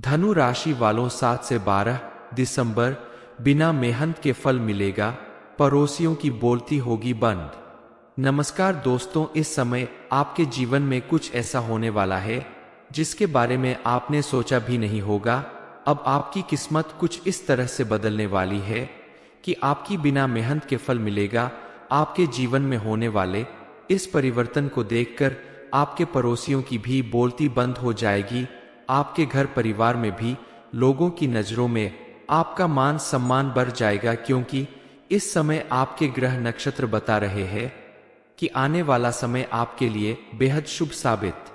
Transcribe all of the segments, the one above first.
धनु राशि वालों 7 से 12 दिसंबर, बिना मेहनत के फल मिलेगा, पड़ोसियों की बोलती होगी बंद। नमस्कार दोस्तों, इस समय आपके जीवन में कुछ ऐसा होने वाला है जिसके बारे में आपने सोचा भी नहीं होगा। अब आपकी किस्मत कुछ इस तरह से बदलने वाली है कि आपकी बिना मेहनत के फल मिलेगा। आपके जीवन में होने वाले इस परिवर्तन को देखकर आपके पड़ोसियों की भी बोलती बंद हो जाएगी। आपके घर परिवार में भी लोगों की नजरों में आपका मान सम्मान बढ़ जाएगा, क्योंकि इस समय आपके ग्रह नक्षत्र बता रहे हैं कि आने वाला समय आपके लिए बेहद शुभ साबित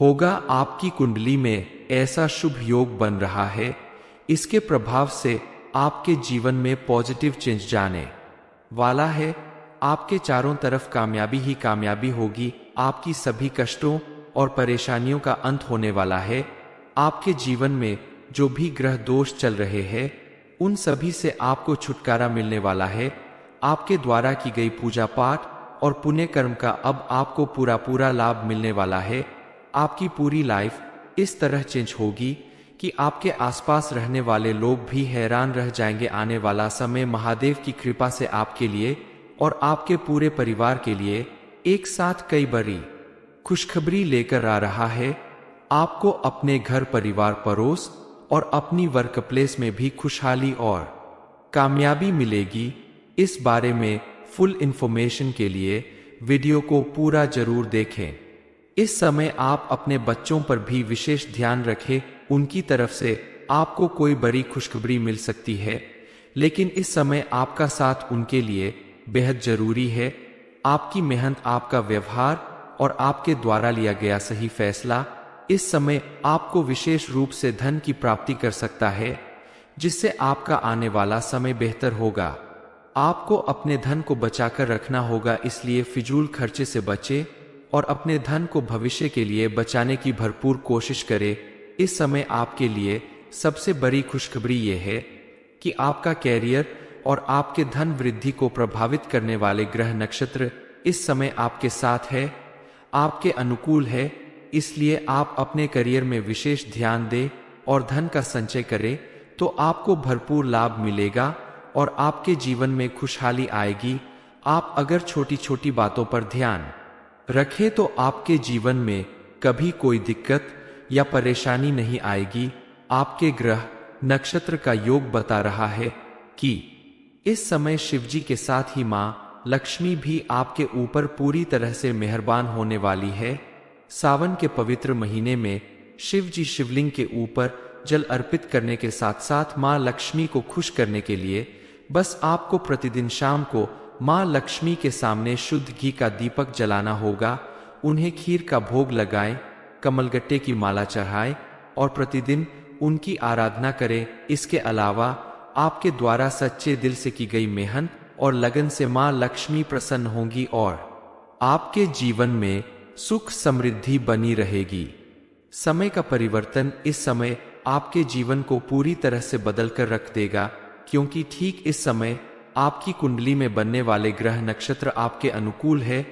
होगा। आपकी कुंडली में ऐसा शुभ योग बन रहा है, इसके प्रभाव से आपके जीवन में पॉजिटिव चेंज जाने वाला है। आपके चारों तरफ कामयाबी ही कामयाबी होगी। आपकी सभी कष्टों और परेशानियों का अंत होने वाला है। आपके जीवन में जो भी ग्रह दोष चल रहे हैं, उन सभी से आपको छुटकारा मिलने वाला है। आपके द्वारा की गई पूजा पाठ और पुण्य कर्म का अब आपको पूरा लाभ मिलने वाला है। आपकी पूरी लाइफ इस तरह चेंज होगी कि आपके आसपास रहने वाले लोग भी हैरान रह जाएंगे। आने वाला समय महादेव की कृपा से आपके लिए और आपके पूरे परिवार के लिए एक साथ कई बड़ी खुशखबरी लेकर आ रहा है। आपको अपने घर परिवार, पड़ोस और अपनी वर्क प्लेस में भी खुशहाली और कामयाबी मिलेगी। इस बारे में फुल इंफॉर्मेशन के लिए वीडियो को पूरा जरूर देखें। इस समय आप अपने बच्चों पर भी विशेष ध्यान रखें। उनकी तरफ से आपको कोई बड़ी खुशखबरी मिल सकती है, लेकिन इस समय आपका साथ उनके लिए बेहद जरूरी है। आपकी मेहनत, आपका व्यवहार और आपके द्वारा लिया गया सही फैसला इस समय आपको विशेष रूप से धन की प्राप्ति कर सकता है, जिससे आपका आने वाला समय बेहतर होगा। आपको अपने धन को बचाकर रखना होगा, इसलिए फिजूल खर्चे से बचें और अपने धन को भविष्य के लिए बचाने की भरपूर कोशिश करें। इस समय आपके लिए सबसे बड़ी खुशखबरी यह है कि आपका कैरियर और आपके धन वृद्धि को प्रभावित करने वाले ग्रह नक्षत्र इस समय आपके साथ है, आपके अनुकूल है। इसलिए आप अपने करियर में विशेष ध्यान दें और धन का संचय करें, तो आपको भरपूर लाभ मिलेगा और आपके जीवन में खुशहाली आएगी। आप अगर छोटी छोटी बातों पर ध्यान रखें तो आपके जीवन में कभी कोई दिक्कत या परेशानी नहीं आएगी। आपके ग्रह नक्षत्र का योग बता रहा है कि इस समय शिवजी के साथ ही मां लक्ष्मी भी आपके ऊपर पूरी तरह से मेहरबान होने वाली है। सावन के पवित्र महीने में शिव जी शिवलिंग के ऊपर जल अर्पित करने के साथ साथ मां लक्ष्मी को खुश करने के लिए बस आपको प्रतिदिन शाम को मां लक्ष्मी के सामने शुद्ध घी का दीपक जलाना होगा। उन्हें खीर का भोग लगाएं, कमलगट्टे की माला चढ़ाएं और प्रतिदिन उनकी आराधना करें। इसके अलावा आपके द्वारा सच्चे दिल से की गई मेहनत और लगन से मां लक्ष्मी प्रसन्न होंगी और आपके जीवन में सुख समृद्धि बनी रहेगी। समय का परिवर्तन इस समय आपके जीवन को पूरी तरह से बदलकर रख देगा, क्योंकि ठीक इस समय आपकी कुंडली में बनने वाले ग्रह नक्षत्र आपके अनुकूल है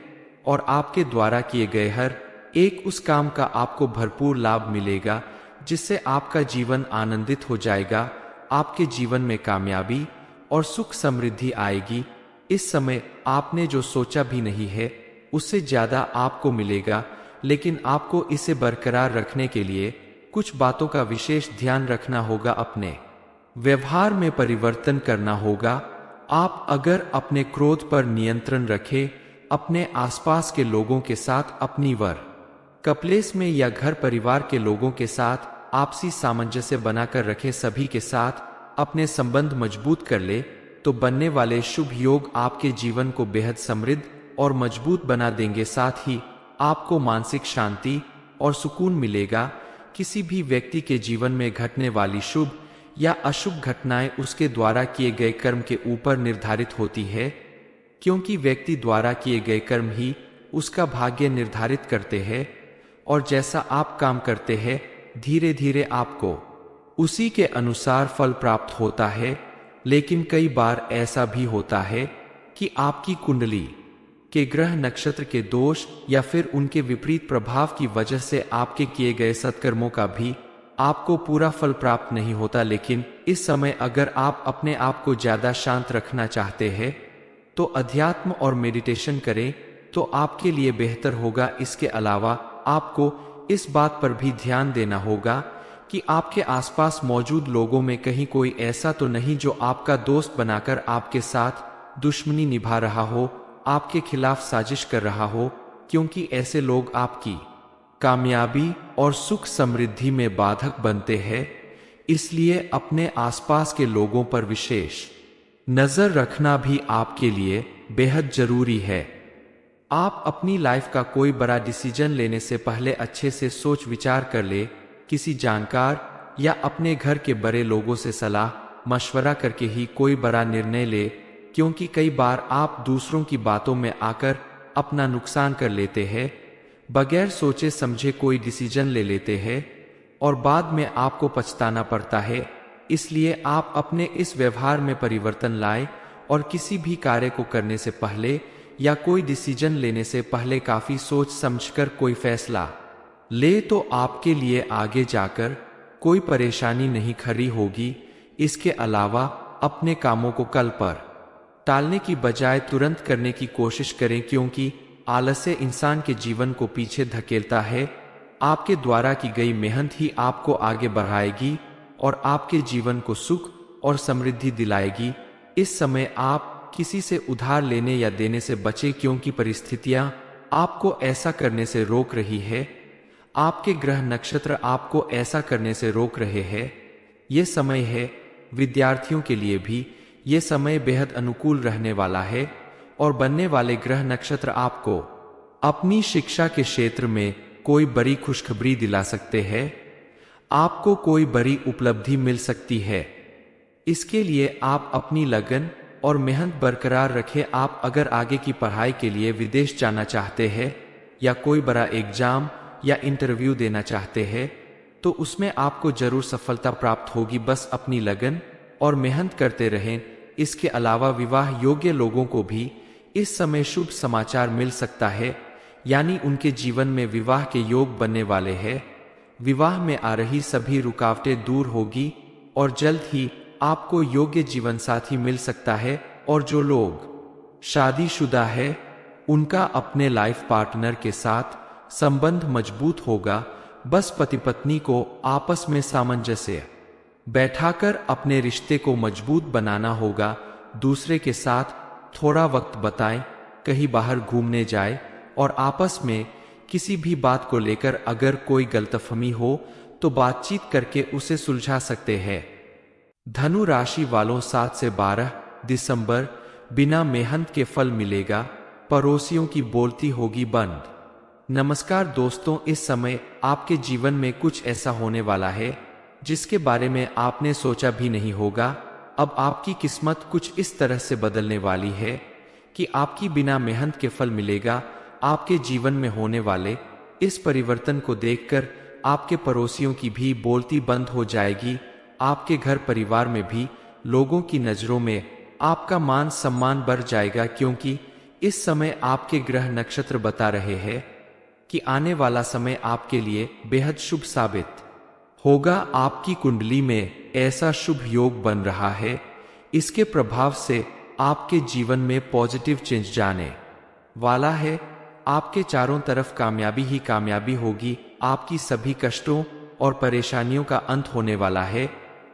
और आपके द्वारा किए गए हर एक उस काम का आपको भरपूर लाभ मिलेगा, जिससे आपका जीवन आनंदित हो जाएगा। आपके जीवन में कामयाबी और सुख समृद्धि आएगी। इस समय आपने जो सोचा भी नहीं है उससे ज्यादा आपको मिलेगा, लेकिन आपको इसे बरकरार रखने के लिए कुछ बातों का विशेष ध्यान रखना होगा। अपने व्यवहार में परिवर्तन करना होगा। आप अगर अपने क्रोध पर नियंत्रण रखें, अपने आसपास के लोगों के साथ, अपनी वर्क प्लेस में या घर परिवार के लोगों के साथ आपसी सामंजस्य बनाकर रखें, सभी के साथ अपने संबंध मजबूत कर ले, तो बनने वाले शुभ योग आपके जीवन को बेहद समृद्ध और मजबूत बना देंगे। साथ ही आपको मानसिक शांति और सुकून मिलेगा। किसी भी व्यक्ति के जीवन में घटने वाली शुभ या अशुभ घटनाएं उसके द्वारा किए गए कर्म के ऊपर निर्धारित होती है, क्योंकि व्यक्ति द्वारा किए गए कर्म ही उसका भाग्य निर्धारित करते हैं और जैसा आप काम करते हैं धीरे धीरे आपको उसी के अनुसार फल प्राप्त होता है। लेकिन कई बार ऐसा भी होता है कि आपकी कुंडली के ग्रह नक्षत्र के दोष या फिर उनके विपरीत प्रभाव की वजह से आपके किए गए सत्कर्मों का भी आपको पूरा फल प्राप्त नहीं होता, लेकिन इस समय अगर आप अपने आप को ज्यादा शांत रखना चाहते हैं तो अध्यात्म और मेडिटेशन करें तो आपके लिए बेहतर होगा। इसके अलावा आपको इस बात पर भी ध्यान देना होगा कि आपके आसपास मौजूद लोगों में कहीं कोई ऐसा तो नहीं जो आपका दोस्त बनाकर आपके साथ दुश्मनी निभा रहा हो, आपके खिलाफ साजिश कर रहा हो, क्योंकि ऐसे लोग आपकी कामयाबी और सुख समृद्धि में बाधक बनते हैं। इसलिए अपने आसपास के लोगों पर विशेष नजर रखना भी आपके लिए बेहद जरूरी है। आप अपनी लाइफ का कोई बड़ा डिसीजन लेने से पहले अच्छे से सोच विचार कर ले, किसी जानकार या अपने घर के बड़े लोगों से सलाह मशवरा करके ही कोई बड़ा निर्णय ले, क्योंकि कई बार आप दूसरों की बातों में आकर अपना नुकसान कर लेते हैं, बगैर सोचे समझे कोई डिसीजन ले लेते हैं और बाद में आपको पछताना पड़ता है। इसलिए आप अपने इस व्यवहार में परिवर्तन लाएं और किसी भी कार्य को करने से पहले या कोई डिसीजन लेने से पहले काफी सोच समझकर कोई फैसला ले, तो आपके लिए आगे जाकर कोई परेशानी नहीं खड़ी होगी। इसके अलावा अपने कामों को कल पर टालने की बजाय तुरंत करने की कोशिश करें, क्योंकि आलस्य इंसान के जीवन को पीछे धकेलता है। आपके द्वारा की गई मेहनत ही आपको आगे बढ़ाएगी और आपके जीवन को सुख और समृद्धि दिलाएगी। इस समय आप किसी से उधार लेने या देने से बचें, क्योंकि परिस्थितियां आपको ऐसा करने से रोक रही है। आपके ग्रह नक्षत्र आपको ऐसा करने से रोक रहे हैं। ये समय है विद्यार्थियों के लिए भी ये समय बेहद अनुकूल रहने वाला है और बनने वाले ग्रह नक्षत्र आपको अपनी शिक्षा के क्षेत्र में कोई बड़ी खुशखबरी दिला सकते हैं। आपको कोई बड़ी उपलब्धि मिल सकती है। इसके लिए आप अपनी लगन और मेहनत बरकरार रखें। आप अगर आगे की पढ़ाई के लिए विदेश जाना चाहते हैं या कोई बड़ा एग्जाम या इंटरव्यू देना चाहते हैं तो उसमें आपको जरूर सफलता प्राप्त होगी। बस अपनी लगन और मेहनत करते रहें। इसके अलावा विवाह योग्य लोगों को भी इस समय शुभ समाचार मिल सकता है, यानी उनके जीवन में विवाह के योग बनने वाले हैं। विवाह में आ रही सभी रुकावटें दूर होगी और जल्द ही आपको योग्य जीवन साथी मिल सकता है। और जो लोग शादीशुदा है उनका अपने लाइफ पार्टनर के साथ संबंध मजबूत होगा। बस पति पत्नी को आपस में सामंजस्य बैठाकर अपने रिश्ते को मजबूत बनाना होगा। दूसरे के साथ थोड़ा वक्त बिताएं, कहीं बाहर घूमने जाए और आपस में किसी भी बात को लेकर अगर कोई गलतफहमी हो तो बातचीत करके उसे सुलझा सकते हैं। धनु राशि वालों 7 से 12 दिसंबर बिना मेहनत के फल मिलेगा, पड़ोसियों की बोलती होगी बंद। नमस्कार दोस्तों, इस समय आपके जीवन में कुछ ऐसा होने वाला है जिसके बारे में आपने सोचा भी नहीं होगा। अब आपकी किस्मत कुछ इस तरह से बदलने वाली है कि आपकी बिना मेहनत के फल मिलेगा। आपके जीवन में होने वाले इस परिवर्तन को देखकर आपके पड़ोसियों की भी बोलती बंद हो जाएगी। आपके घर परिवार में भी लोगों की नजरों में आपका मान सम्मान बढ़ जाएगा, क्योंकि इस समय आपके ग्रह नक्षत्र बता रहे हैं कि आने वाला समय आपके लिए बेहद शुभ साबित होगा। आपकी कुंडली में ऐसा शुभ योग बन रहा है, इसके प्रभाव से आपके जीवन में पॉजिटिव चेंज जाने वाला है। आपके चारों तरफ कामयाबी ही कामयाबी होगी। आपकी सभी कष्टों और परेशानियों का अंत होने वाला है।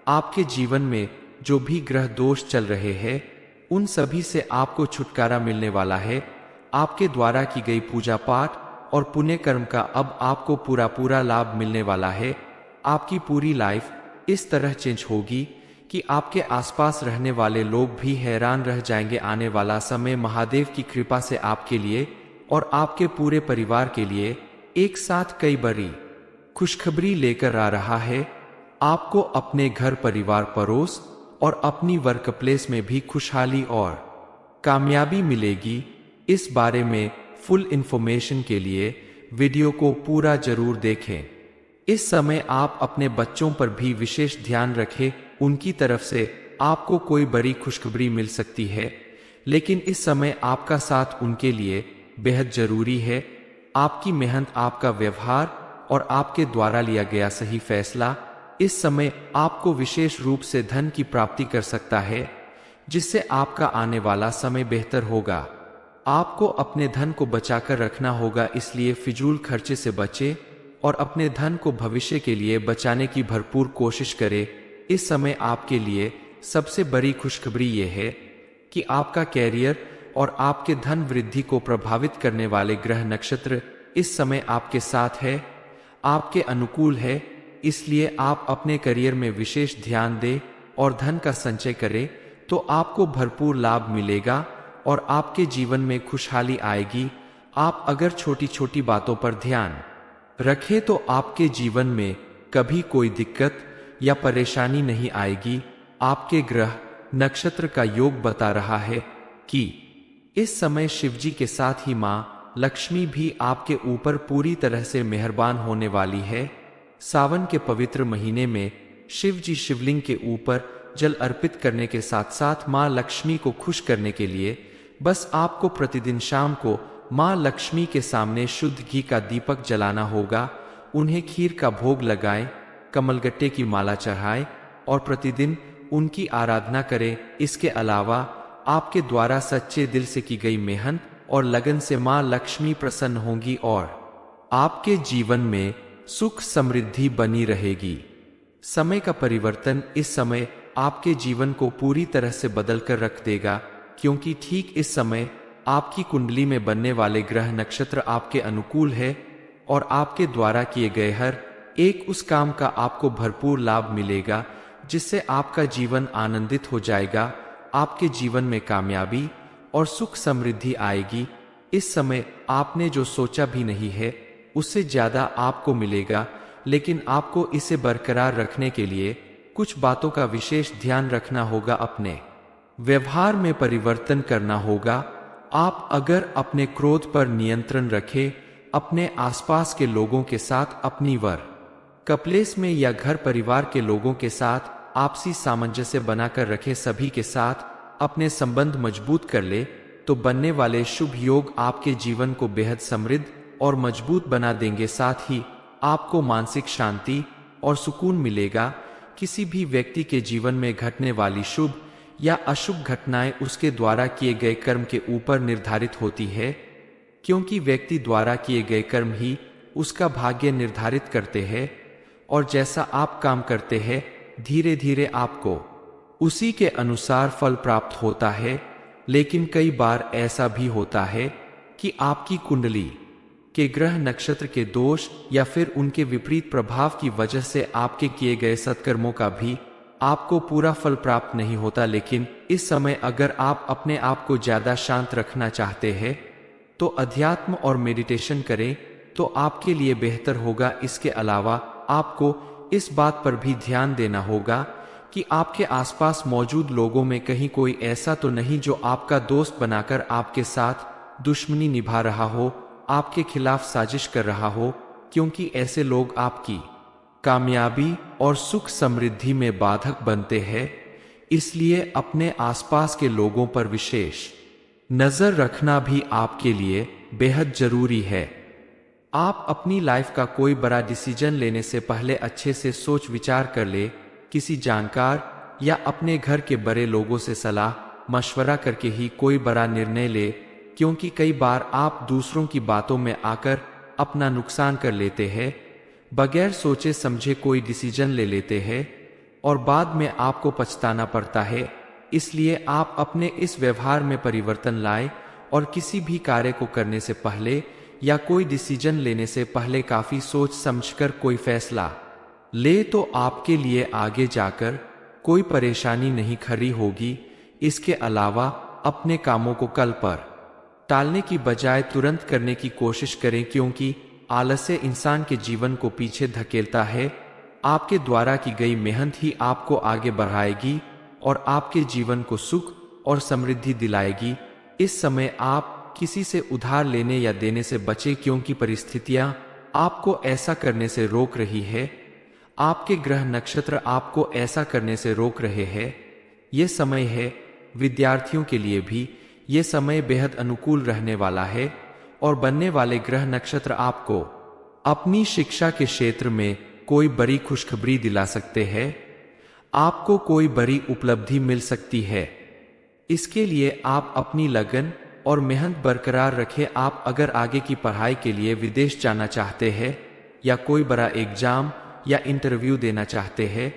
आपके जीवन में जो भी ग्रह दोष चल रहे हैं उन सभी से आपको छुटकारा मिलने वाला है। आपके द्वारा की गई पूजा पाठ और पुण्य कर्म का अब आपको पूरा लाभ मिलने वाला है। आपकी पूरी लाइफ इस तरह चेंज होगी कि आपके आसपास रहने वाले लोग भी हैरान रह जाएंगे। आने वाला समय महादेव की कृपा से आपके लिए और आपके पूरे परिवार के लिए एक साथ कई बड़ी खुशखबरी लेकर आ रहा है। आपको अपने घर परिवार पड़ोस और अपनी वर्क प्लेस में भी खुशहाली और कामयाबी मिलेगी। इस बारे में फुल इंफॉर्मेशन के लिए वीडियो को पूरा जरूर देखें। इस समय आप अपने बच्चों पर भी विशेष ध्यान रखें। उनकी तरफ से आपको कोई बड़ी खुशखबरी मिल सकती है, लेकिन इस समय आपका साथ उनके लिए बेहद जरूरी है। आपकी मेहनत, आपका व्यवहार और आपके द्वारा लिया गया सही फैसला इस समय आपको विशेष रूप से धन की प्राप्ति कर सकता है, जिससे आपका आने वाला समय बेहतर होगा। आपको अपने धन को बचाकर रखना होगा, इसलिए फिजूल खर्चे से बचें और अपने धन को भविष्य के लिए बचाने की भरपूर कोशिश करें। इस समय आपके लिए सबसे बड़ी खुशखबरी यह है कि आपका कैरियर और आपके धन वृद्धि को प्रभावित करने वाले ग्रह नक्षत्र इस समय आपके साथ है, आपके अनुकूल है। इसलिए आप अपने करियर में विशेष ध्यान दें और धन का संचय करें, तो आपको भरपूर लाभ मिलेगा और आपके जीवन में खुशहाली आएगी। आप अगर छोटी छोटी बातों पर ध्यान रखें तो आपके जीवन में कभी कोई दिक्कत या परेशानी नहीं आएगी। आपके ग्रह नक्षत्र का योग बता रहा है कि इस समय शिवजी के साथ ही मां लक्ष्मी भी आपके ऊपर पूरी तरह से मेहरबान होने वाली है। सावन के पवित्र महीने में शिव जी शिवलिंग के ऊपर जल अर्पित करने के साथ साथ मां लक्ष्मी को खुश करने के लिए बस आपको प्रतिदिन शाम को मां लक्ष्मी के सामने शुद्ध घी का दीपक जलाना होगा। उन्हें खीर का भोग लगाएं, कमलगट्टे की माला चढ़ाएं और प्रतिदिन उनकी आराधना करें। इसके अलावा आपके द्वारा सच्चे दिल से की गई मेहनत और लगन से मां लक्ष्मी प्रसन्न होंगी और आपके जीवन में सुख समृद्धि बनी रहेगी। समय का परिवर्तन इस समय आपके जीवन को पूरी तरह से बदल कर रख देगा, क्योंकि ठीक इस समय आपकी कुंडली में बनने वाले ग्रह नक्षत्र आपके अनुकूल है और आपके द्वारा किए गए हर एक उस काम का आपको भरपूर लाभ मिलेगा, जिससे आपका जीवन आनंदित हो जाएगा। आपके जीवन में कामयाबी और सुख समृद्धि आएगी। इस समय आपने जो सोचा भी नहीं है उससे ज्यादा आपको मिलेगा, लेकिन आपको इसे बरकरार रखने के लिए कुछ बातों का विशेष ध्यान रखना होगा। अपने व्यवहार में परिवर्तन करना होगा। आप अगर अपने क्रोध पर नियंत्रण रखें, अपने आसपास के लोगों के साथ अपनी कपलेस में या घर परिवार के लोगों के साथ आपसी सामंजस्य बनाकर रखें, सभी के साथ अपने संबंध मजबूत कर ले, तो बनने वाले शुभ योग आपके जीवन को बेहद समृद्ध और मजबूत बना देंगे। साथ ही आपको मानसिक शांति और सुकून मिलेगा। किसी भी व्यक्ति के जीवन में घटने वाली शुभ या अशुभ घटनाएं उसके द्वारा किए गए कर्म के ऊपर निर्धारित होती है, क्योंकि व्यक्ति द्वारा किए गए कर्म ही उसका भाग्य निर्धारित करते हैं और जैसा आप काम करते हैं धीरे धीरे आपको उसी के अनुसार फल प्राप्त होता है। लेकिन कई बार ऐसा भी होता है कि आपकी कुंडली के ग्रह नक्षत्र के दोष या फिर उनके विपरीत प्रभाव की वजह से आपके किए गए सत्कर्मों का भी आपको पूरा फल प्राप्त नहीं होता। लेकिन इस समय अगर आप अपने आप को ज्यादा शांत रखना चाहते हैं तो अध्यात्म और मेडिटेशन करें, तो आपके लिए बेहतर होगा। इसके अलावा आपको इस बात पर भी ध्यान देना होगा कि आपके आसपास मौजूद लोगों में कहीं कोई ऐसा तो नहीं जो आपका दोस्त बनाकर आपके साथ दुश्मनी निभा रहा हो, आपके खिलाफ साजिश कर रहा हो, क्योंकि ऐसे लोग आपकी कामयाबी और सुख समृद्धि में बाधक बनते हैं। इसलिए अपने आसपास के लोगों पर विशेष नजर रखना भी आपके लिए बेहद जरूरी है। आप अपनी लाइफ का कोई बड़ा डिसीजन लेने से पहले अच्छे से सोच विचार कर ले, किसी जानकार या अपने घर के बड़े लोगों से सलाह मशवरा करके ही कोई बड़ा निर्णय ले, क्योंकि कई बार आप दूसरों की बातों में आकर अपना नुकसान कर लेते हैं। बगैर सोचे समझे कोई डिसीजन ले लेते हैं और बाद में आपको पछताना पड़ता है। इसलिए आप अपने इस व्यवहार में परिवर्तन लाएं और किसी भी कार्य को करने से पहले या कोई डिसीजन लेने से पहले काफी सोच समझकर कोई फैसला ले, तो आपके लिए आगे जाकर कोई परेशानी नहीं खड़ी होगी। इसके अलावा अपने कामों को कल पर टालने की बजाय तुरंत करने की कोशिश करें, क्योंकि आलस्य इंसान के जीवन को पीछे धकेलता है। आपके द्वारा की गई मेहनत ही आपको आगे बढ़ाएगी और आपके जीवन को सुख और समृद्धि दिलाएगी। इस समय आप किसी से उधार लेने या देने से बचें, क्योंकि परिस्थितियां आपको ऐसा करने से रोक रही है। आपके ग्रह नक्षत्र आपको ऐसा करने से रोक रहे हैं। ये समय है विद्यार्थियों के लिए भी ये समय बेहद अनुकूल रहने वाला है और बनने वाले ग्रह नक्षत्र आपको अपनी शिक्षा के क्षेत्र में कोई बड़ी खुशखबरी दिला सकते हैं। आपको कोई बड़ी उपलब्धि मिल सकती है। इसके लिए आप अपनी लगन और मेहनत बरकरार रखें। आप अगर आगे की पढ़ाई के लिए विदेश जाना चाहते हैं या कोई बड़ा एग्जाम या इंटरव्यू देना चाहते हैं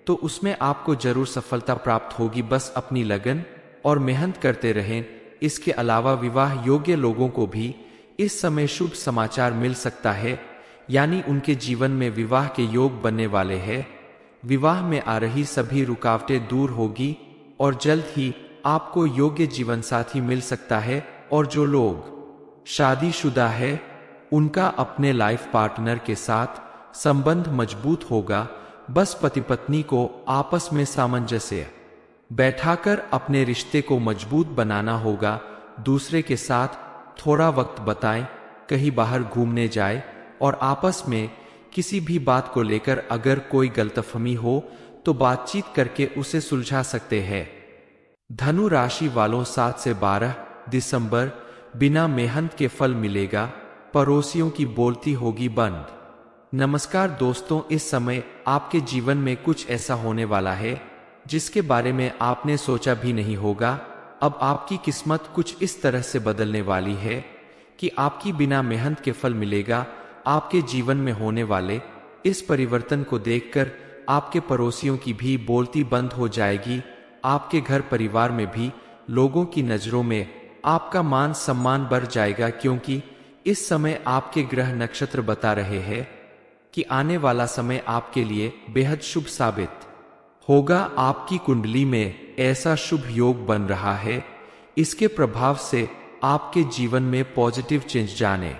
तो उसमें आपको जरूर सफलता प्राप्त होगी। बस अपनी लगन और मेहनत करते रहें। इसके अलावा विवाह योग्य लोगों को भी इस समय शुभ समाचार मिल सकता है, यानी उनके जीवन में विवाह के योग बनने वाले हैं। विवाह में आ रही सभी रुकावटें दूर होगी और जल्द ही आपको योग्य जीवन साथी मिल सकता है। और जो लोग शादीशुदा है उनका अपने लाइफ पार्टनर के साथ संबंध मजबूत होगा। बस पति पत्नी को आपस में सामंजस्य बैठाकर अपने रिश्ते को मजबूत बनाना होगा। दूसरे के साथ थोड़ा वक्त बिताएं, कहीं बाहर घूमने जाए और आपस में किसी भी बात को लेकर अगर कोई गलतफहमी हो तो बातचीत करके उसे सुलझा सकते हैं। धनु राशि वालों 7 से 12 दिसंबर बिना मेहनत के फल मिलेगा। पड़ोसियों की बोलती होगी बंद। नमस्कार दोस्तों, इस समय आपके जीवन में कुछ ऐसा होने वाला है जिसके बारे में आपने सोचा भी नहीं होगा। अब आपकी किस्मत कुछ इस तरह से बदलने वाली है कि आपकी बिना मेहनत के फल मिलेगा। आपके जीवन में होने वाले इस परिवर्तन को देखकर आपके पड़ोसियों की भी बोलती बंद हो जाएगी। आपके घर परिवार में भी लोगों की नजरों में आपका मान सम्मान बढ़ जाएगा, क्योंकि इस समय आपके ग्रह नक्षत्र बता रहे हैं कि आने वाला समय आपके लिए बेहद शुभ साबित होगा। आपकी कुंडली में ऐसा शुभ योग बन रहा है, इसके प्रभाव से आपके जीवन में पॉजिटिव चेंज जाने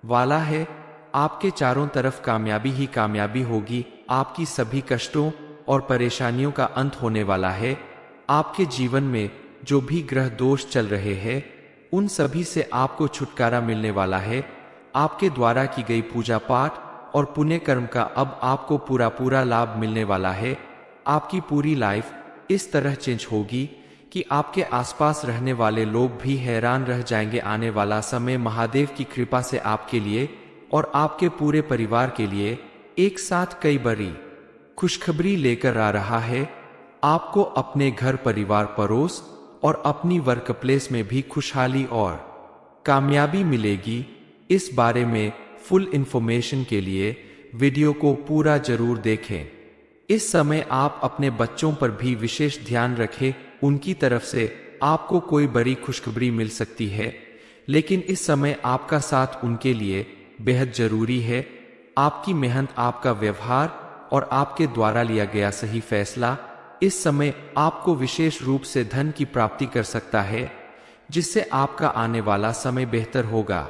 वाला है। आपके चारों तरफ कामयाबी ही कामयाबी होगी। आपकी सभी कष्टों और परेशानियों का अंत होने वाला है। आपके जीवन में जो भी ग्रह दोष चल रहे हैं उन सभी से आपको छुटकारा मिलने वाला है। आपके द्वारा की गई पूजा पाठ और पुण्य कर्म का अब आपको पूरा लाभ मिलने वाला है। आपकी पूरी लाइफ इस तरह चेंज होगी कि आपके आसपास रहने वाले लोग भी हैरान रह जाएंगे। आने वाला समय महादेव की कृपा से आपके लिए और आपके पूरे परिवार के लिए एक साथ कई बड़ी खुशखबरी लेकर आ रहा है। आपको अपने घर परिवार पड़ोस और अपनी वर्क प्लेस में भी खुशहाली और कामयाबी मिलेगी। इस बारे में फुल इंफॉर्मेशन के लिए वीडियो को पूरा जरूर देखें। इस समय आप अपने बच्चों पर भी विशेष ध्यान रखें। उनकी तरफ से आपको कोई बड़ी खुशखबरी मिल सकती है, लेकिन इस समय आपका साथ उनके लिए बेहद जरूरी है। आपकी मेहनत, आपका व्यवहार और आपके द्वारा लिया गया सही फैसला इस समय आपको विशेष रूप से धन की प्राप्ति कर सकता है, जिससे आपका आने वाला समय बेहतर होगा।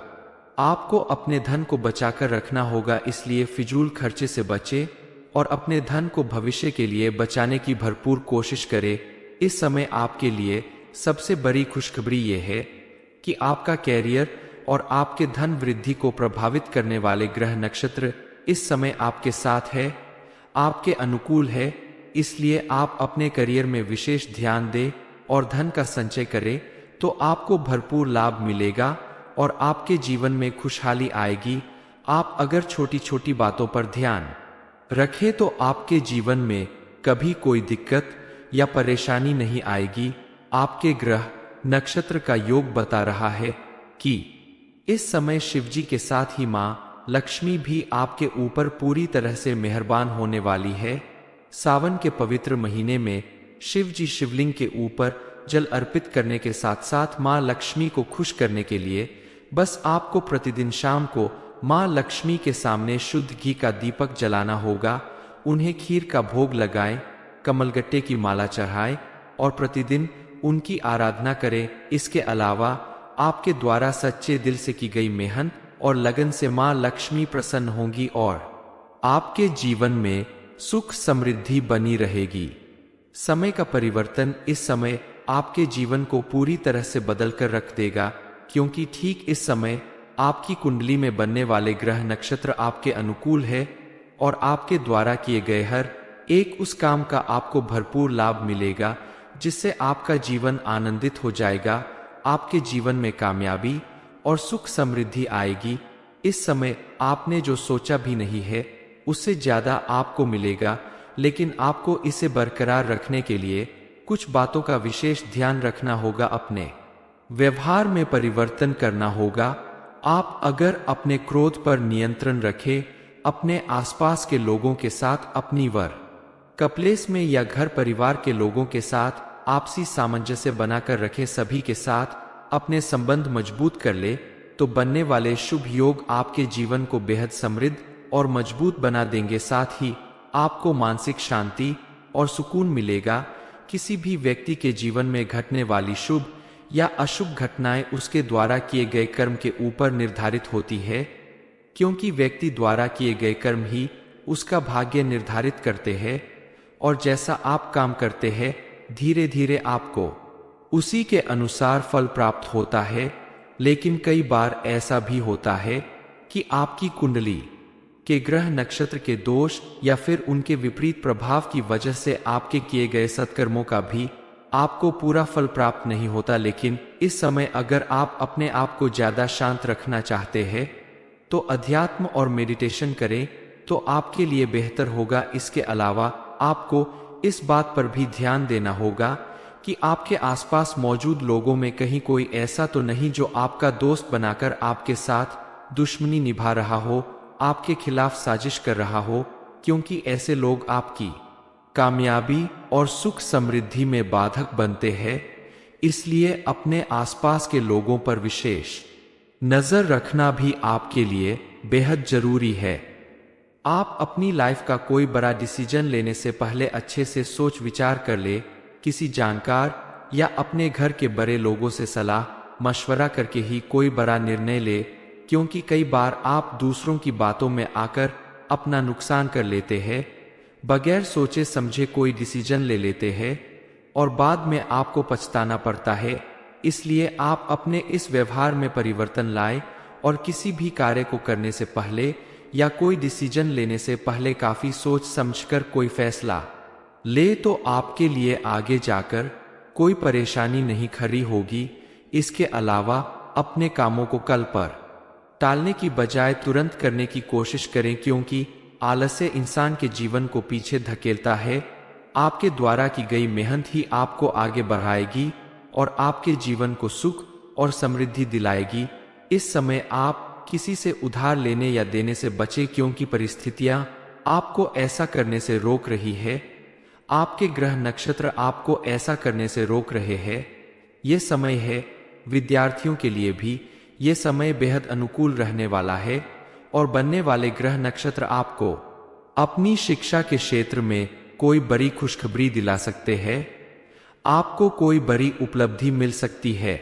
आपको अपने धन को बचाकर रखना होगा, इसलिए फिजूल खर्चे से बचें और अपने धन को भविष्य के लिए बचाने की भरपूर कोशिश करें। इस समय आपके लिए सबसे बड़ी खुशखबरी यह है कि आपका कैरियर और आपके धन वृद्धि को प्रभावित करने वाले ग्रह नक्षत्र इस समय आपके साथ है, आपके अनुकूल है। इसलिए आप अपने करियर में विशेष ध्यान दें और धन का संचय करें तो आपको भरपूर लाभ मिलेगा और आपके जीवन में खुशहाली आएगी। आप अगर छोटी छोटी बातों पर ध्यान रखें तो आपके जीवन में कभी कोई दिक्कत या परेशानी नहीं आएगी। आपके ग्रह नक्षत्र का योग बता रहा है कि इस समय शिवजी के साथ ही मां लक्ष्मी भी आपके ऊपर पूरी तरह से मेहरबान होने वाली है। सावन के पवित्र महीने में शिव जी शिवलिंग के ऊपर जल अर्पित करने के साथ साथ मां लक्ष्मी को खुश करने के लिए बस आपको प्रतिदिन शाम को मां लक्ष्मी के सामने शुद्ध घी का दीपक जलाना होगा। उन्हें खीर का भोग लगाएं, कमलगट्टे की माला चढ़ाएं और प्रतिदिन उनकी आराधना करें। इसके अलावा आपके द्वारा सच्चे दिल से की गई मेहनत और लगन से मां लक्ष्मी प्रसन्न होंगी और आपके जीवन में सुख समृद्धि बनी रहेगी। समय का परिवर्तन इस समय आपके जीवन को पूरी तरह से बदल कर रख देगा, क्योंकि ठीक इस समय आपकी कुंडली में बनने वाले ग्रह नक्षत्र आपके अनुकूल है और आपके द्वारा किए गए हर एक उस काम का आपको भरपूर लाभ मिलेगा, जिससे आपका जीवन आनंदित हो जाएगा। आपके जीवन में कामयाबी और सुख समृद्धि आएगी। इस समय आपने जो सोचा भी नहीं है उससे ज्यादा आपको मिलेगा, लेकिन आपको इसे बरकरार रखने के लिए कुछ बातों का विशेष ध्यान रखना होगा। अपने व्यवहार में परिवर्तन करना होगा। आप अगर अपने क्रोध पर नियंत्रण रखें, अपने आसपास के लोगों के साथ, अपनी वर्क प्लेस में या घर परिवार के लोगों के साथ आपसी सामंजस्य बनाकर रखें, सभी के साथ अपने संबंध मजबूत कर ले, तो बनने वाले शुभ योग आपके जीवन को बेहद समृद्ध और मजबूत बना देंगे। साथ ही आपको मानसिक शांति और सुकून मिलेगा। किसी भी व्यक्ति के जीवन में घटने वाली शुभ या अशुभ घटनाएं उसके द्वारा किए गए कर्म के ऊपर निर्धारित होती है, क्योंकि व्यक्ति द्वारा किए गए कर्म ही उसका भाग्य निर्धारित करते हैं, और जैसा आप काम करते हैं धीरे धीरे आपको उसी के अनुसार फल प्राप्त होता है। लेकिन कई बार ऐसा भी होता है कि आपकी कुंडली के ग्रह नक्षत्र के दोष या फिर उनके विपरीत प्रभाव की वजह से आपके किए गए सत्कर्मों का भी आपको पूरा फल प्राप्त नहीं होता। लेकिन इस समय अगर आप अपने आप को ज्यादा शांत रखना चाहते हैं तो अध्यात्म और मेडिटेशन करें तो आपके लिए बेहतर होगा। इसके अलावा आपको इस बात पर भी ध्यान देना होगा कि आपके आसपास मौजूद लोगों में कहीं कोई ऐसा तो नहीं जो आपका दोस्त बनाकर आपके साथ दुश्मनी निभा रहा हो, आपके खिलाफ साजिश कर रहा हो, क्योंकि ऐसे लोग आपकी कामयाबी और सुख समृद्धि में बाधक बनते हैं। इसलिए अपने आसपास के लोगों पर विशेष नजर रखना भी आपके लिए बेहद जरूरी है। आप अपनी लाइफ का कोई बड़ा डिसीजन लेने से पहले अच्छे से सोच विचार कर ले, किसी जानकार या अपने घर के बड़े लोगों से सलाह मशवरा करके ही कोई बड़ा निर्णय ले, क्योंकि कई बार आप दूसरों की बातों में आकर अपना नुकसान कर लेते हैं। बगैर सोचे समझे कोई डिसीजन ले लेते हैं और बाद में आपको पछताना पड़ता है। इसलिए आप अपने इस व्यवहार में परिवर्तन लाएं और किसी भी कार्य को करने से पहले या कोई डिसीजन लेने से पहले काफी सोच समझकर कोई फैसला ले, तो आपके लिए आगे जाकर कोई परेशानी नहीं खड़ी होगी। इसके अलावा अपने कामों को कल पर टालने की बजाय तुरंत करने की कोशिश करें, क्योंकि आलस्य इंसान के जीवन को पीछे धकेलता है। आपके द्वारा की गई मेहनत ही आपको आगे बढ़ाएगी और आपके जीवन को सुख और समृद्धि दिलाएगी। इस समय आप किसी से उधार लेने या देने से बचें, क्योंकि परिस्थितियां आपको ऐसा करने से रोक रही है। आपके ग्रह नक्षत्र आपको ऐसा करने से रोक रहे हैं। ये समय है विद्यार्थियों के लिए भी ये समय बेहद अनुकूल रहने वाला है और बनने वाले ग्रह नक्षत्र आपको अपनी शिक्षा के क्षेत्र में कोई बड़ी खुशखबरी दिला सकते हैं। आपको कोई बड़ी उपलब्धि मिल सकती है।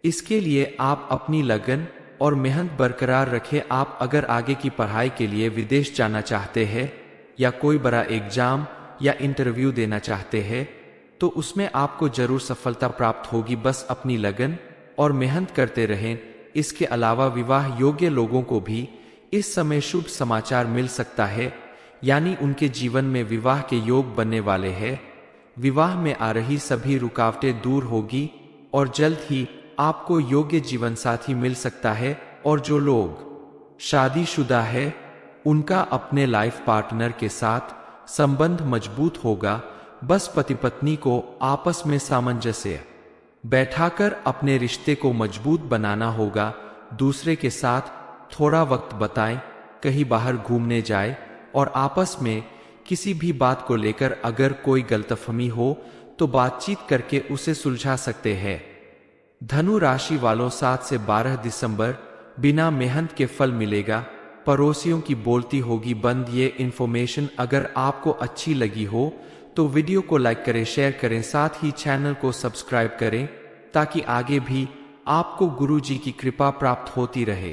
इसके लिए आप अपनी लगन और मेहनत बरकरार रखें। आप अगर आगे की पढ़ाई के लिए विदेश जाना चाहते हैं या कोई बड़ा एग्जाम या इंटरव्यू देना चाहते हैं तो उसमें आपको जरूर सफलता प्राप्त होगी। बस अपनी लगन और मेहनत करते रहें। इसके अलावा विवाह योग्य लोगों को भी इस समय शुभ समाचार मिल सकता है, यानी उनके जीवन में विवाह के योग बनने वाले हैं। विवाह में आ रही सभी रुकावटें दूर होगी और जल्द ही आपको योग्य जीवन साथी मिल सकता है। और जो लोग शादीशुदा है उनका अपने लाइफ पार्टनर के साथ संबंध मजबूत होगा। बस पति पत्नी को आपस में सामंजस्य बैठाकर अपने रिश्ते को मजबूत बनाना होगा। दूसरे के साथ थोड़ा वक्त बिताएं, कहीं बाहर घूमने जाए और आपस में किसी भी बात को लेकर अगर कोई गलतफहमी हो तो बातचीत करके उसे सुलझा सकते हैं। धनु राशि वालों 7 से 12 दिसंबर बिना मेहनत के फल मिलेगा। पड़ोसियों की बोलती होगी बंद। ये इन्फॉर्मेशन अगर आपको अच्छी लगी हो तो वीडियो को लाइक करें, शेयर करें, साथ ही चैनल को सब्सक्राइब करें ताकि आगे भी आपको गुरु जी की कृपा प्राप्त होती रहे।